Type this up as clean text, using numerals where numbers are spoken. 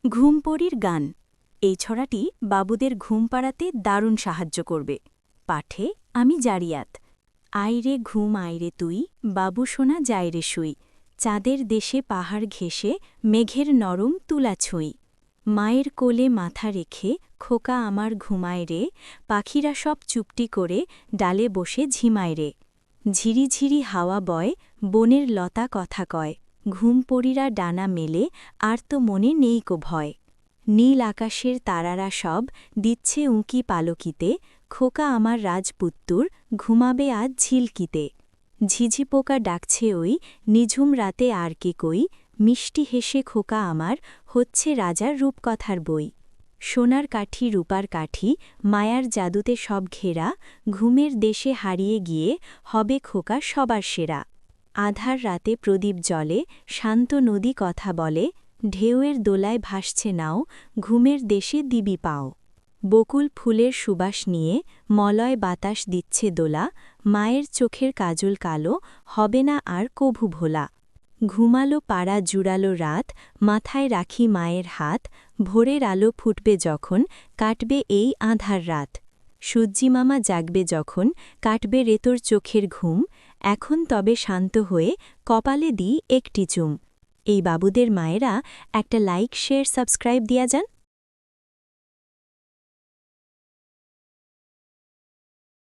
ঘুমপড়ির গান এই ছড়াটি বাবুদের ঘুম পাড়াতে দারুণ সাহায্য করবে। পাঠে আমি জারিয়াত। আইরে ঘুম আইরে তুই, বাবু সোনা যায়রে শুই, চাঁদের দেশে পাহাড় ঘেঁষে মেঘের নরম তুলা ছুঁই। মায়ের কোলে মাথা রেখে খোকা আমার ঘুমায় রে, পাখিরা সব চুপটি করে ডালে বসে ঝিমায় রে। ঝিরিঝিরি হাওয়া বয়, বনের লতা কথা কয়, ঘুমপড়িরা ডানা মেলে আর তো মনে নেই কো ভয়। নীল আকাশের তারারা সব দিচ্ছে উঁকি পালকিতে, খোকা আমার রাজপুত্তুর ঘুমাবে আজ ঝিলকিতে। ঝিঝি পোকা ডাকছে ওই নিঝুম রাতে আর কে কই, মিষ্টি হেসে খোকা আমার হচ্ছে রাজার রূপকথার বই। সোনার কাঠি রূপার কাঠি মায়ার জাদুতে সব ঘেরা, ঘুমের দেশে হারিয়ে গিয়ে হবে খোকা সবার সেরা। আধার রাতে প্রদীপ জলে শান্ত নদী কথা বলে, ঢেউয়ের দোলায় ভাসছে নাও ঘুমের দেশে দিবি পাও। বকুল ফুলের সুবাস নিয়ে মলয় বাতাস দিচ্ছে দোলা, মায়ের চোখের কাজল কালো হবে না আর কভু ভোলা। ঘুমালো পাড়া জুড়ালো রাত, মাথায় রাখি মায়ের হাত, ভোরের আলো ফুটবে যখন কাটবে এই আঁধার রাত। সূর্যিমামা জাগবে যখন কাটবে রেতোর চোখের ঘুম, এখন তবে শান্ত হয়ে কপালে দিই একটি চুম। এই বাবুদের মায়েরা একটা লাইক শেয়ার সাবস্ক্রাইব দিয়া যান।